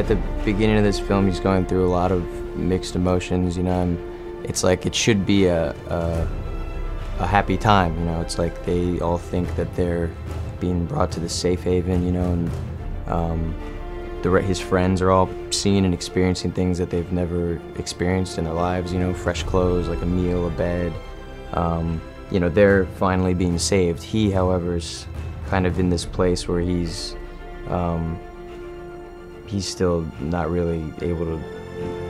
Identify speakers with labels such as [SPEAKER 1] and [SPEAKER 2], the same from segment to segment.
[SPEAKER 1] at the beginning of this film, he's going through a lot of mixed emotions, you know, and it's like it should be a happy time, you know. It's like they all think that they're being brought to the safe haven, you know, and his friends are all seeing and experiencing things that they've never experienced in their lives, you know, fresh clothes, like a meal, a bed. You know, they're finally being saved. He, however, is kind of in this place where he's still not really able to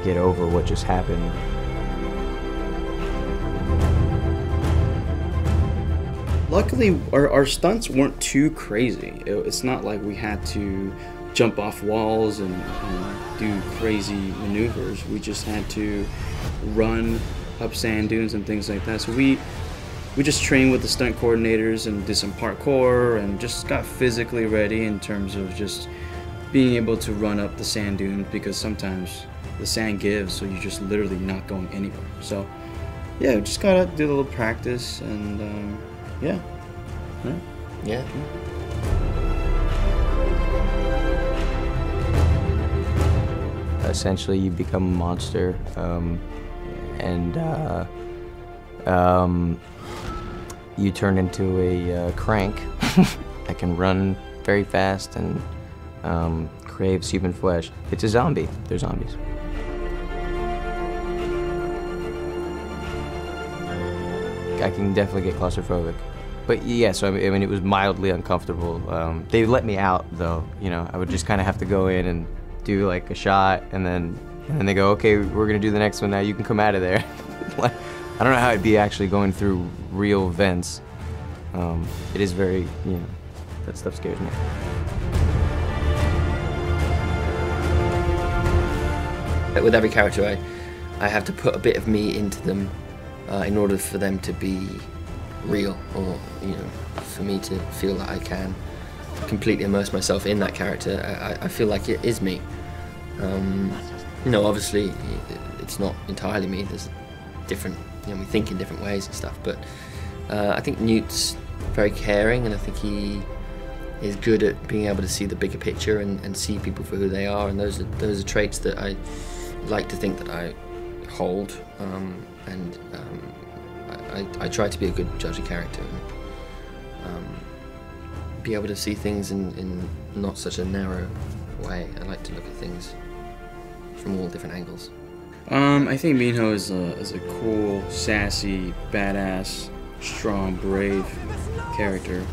[SPEAKER 1] get over what just happened.
[SPEAKER 2] Luckily, our stunts weren't too crazy. It's not like we had to jump off walls and do crazy maneuvers. We just had to run up sand dunes and things like that. So we just trained with the stunt coordinators and did some parkour and just got physically ready in terms of just being able to run up the sand dunes, because sometimes the sand gives, so you're just literally not going anywhere. So yeah, we just gotta do a little practice and yeah.
[SPEAKER 1] Essentially, you become a monster, and you turn into a crank that can run very fast and craves human flesh. It's a zombie. They're zombies. I can definitely get claustrophobic. But yeah, so I mean, it was mildly uncomfortable. They let me out, though. You know, I would just kind of have to go in and do like a shot, and then they go, okay, we're gonna do the next one now. You can come out of there. Like, I don't know how it'd be actually going through real vents. It is very, you know, that stuff scares me.
[SPEAKER 3] With every character, I have to put a bit of me into them in order for them to be real, or, you know, for me to feel that I can completely immerse myself in that character. I feel like it is me. You know, obviously it's not entirely me. There's different, you know, we think in different ways and stuff, but I think Newt's very caring, and I think he is good at being able to see the bigger picture and see people for who they are, and those are traits that I like to think that I hold, and I try to be a good judge of character and be able to see things in not such a narrow way. I like to look at things from all different angles.
[SPEAKER 2] I think Minho is a cool, sassy, badass, strong, brave character.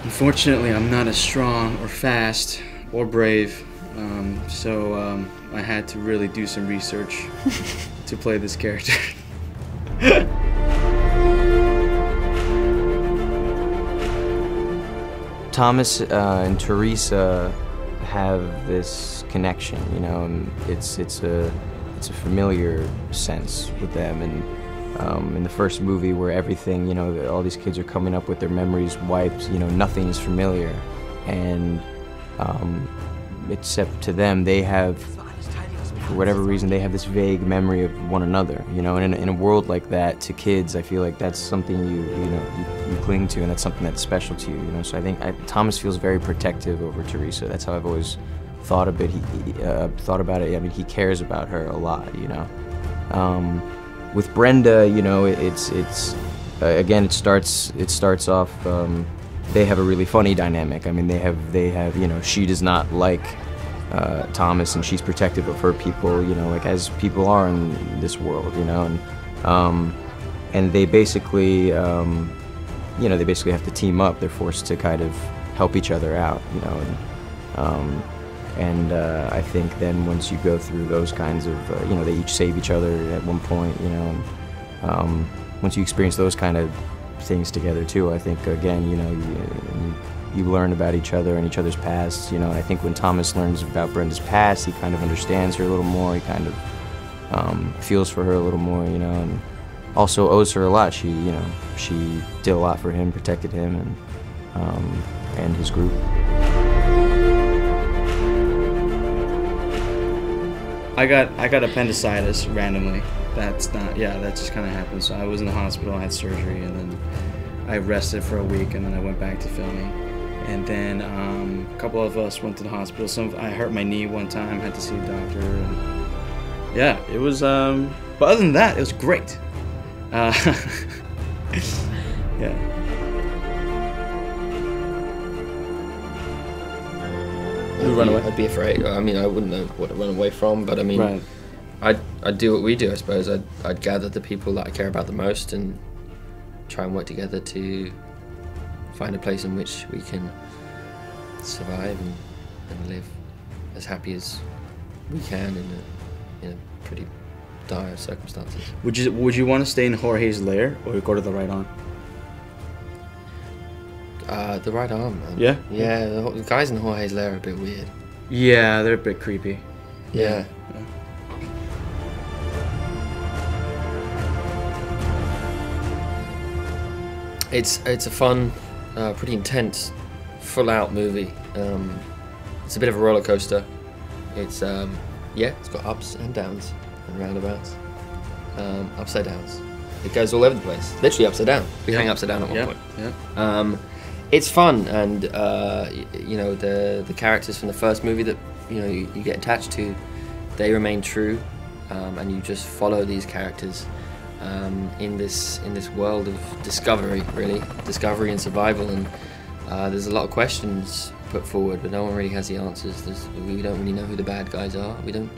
[SPEAKER 2] Unfortunately, I'm not as strong or fast or brave, so I had to really do some research to play this character.
[SPEAKER 1] Thomas and Teresa have this connection, you know, and it's a familiar sense with them. And in the first movie, where everything, you know, all these kids are coming up with their memories wiped, you know, nothing's familiar, and except to them, they have, for whatever reason, they have this vague memory of one another, you know. And in a world like that, to kids, I feel like that's something you cling to, and that's something that's special to you, you know. So I think Thomas feels very protective over Teresa. That's how I've always thought of it. Thought about it. I mean, he cares about her a lot, you know. With Brenda, you know, it's again, it starts off. They have a really funny dynamic. I mean, they have, you know, she does not like Thomas, and she's protective of her people, you know, like as people are in this world, you know, and they basically, you know, they basically have to team up. They're forced to kind of help each other out, you know, and I think then once you go through those kinds of, you know, they each save each other at one point, you know, and once you experience those kind of things together too, I think again, you know, you learn about each other and each other's pasts, you know. I think when Thomas learns about Brenda's past, he kind of understands her a little more. He kind of feels for her a little more, you know, and also owes her a lot. She, you know, she did a lot for him, protected him, and his group.
[SPEAKER 2] I got appendicitis randomly. That's not, yeah, that just kind of happened. So I was in the hospital, I had surgery, and then I rested for a week, and then I went back to filming. And then a couple of us went to the hospital. I hurt my knee one time, had to see a doctor. And yeah, it was. But other than that, it was great. Yeah.
[SPEAKER 3] Run away? I'd be afraid. I mean, I wouldn't know what to run away from, but I mean,
[SPEAKER 2] Right.
[SPEAKER 3] I'd do what we do, I suppose. I'd gather the people that I care about the most and try and work together to find a place in which we can survive and live as happy as we can in a pretty dire circumstances.
[SPEAKER 2] Would you want to stay in Jorge's lair or go to the right arm?
[SPEAKER 3] The right arm, man.
[SPEAKER 2] Yeah?
[SPEAKER 3] Yeah, the guys in Jorge's lair are a bit weird.
[SPEAKER 2] Yeah, they're a bit creepy.
[SPEAKER 3] Yeah. It's a fun, pretty intense, full-out movie. It's a bit of a roller coaster. It's it's got ups and downs and roundabouts, upside downs. It goes all over the place, literally upside down. We hang upside down at one point.
[SPEAKER 2] Yeah.
[SPEAKER 3] It's fun, and you know, the characters from the first movie that you get attached to, they remain true, and you just follow these characters in this world of discovery, really, discovery and survival. And there's a lot of questions put forward, but no one really has the answers. We don't really know who the bad guys are. A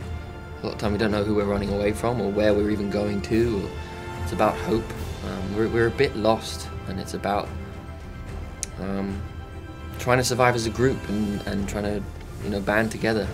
[SPEAKER 3] lot of time we don't know who we're running away from or where we're even going to. Or it's about hope. We're a bit lost, and it's about trying to survive as a group and trying to band together.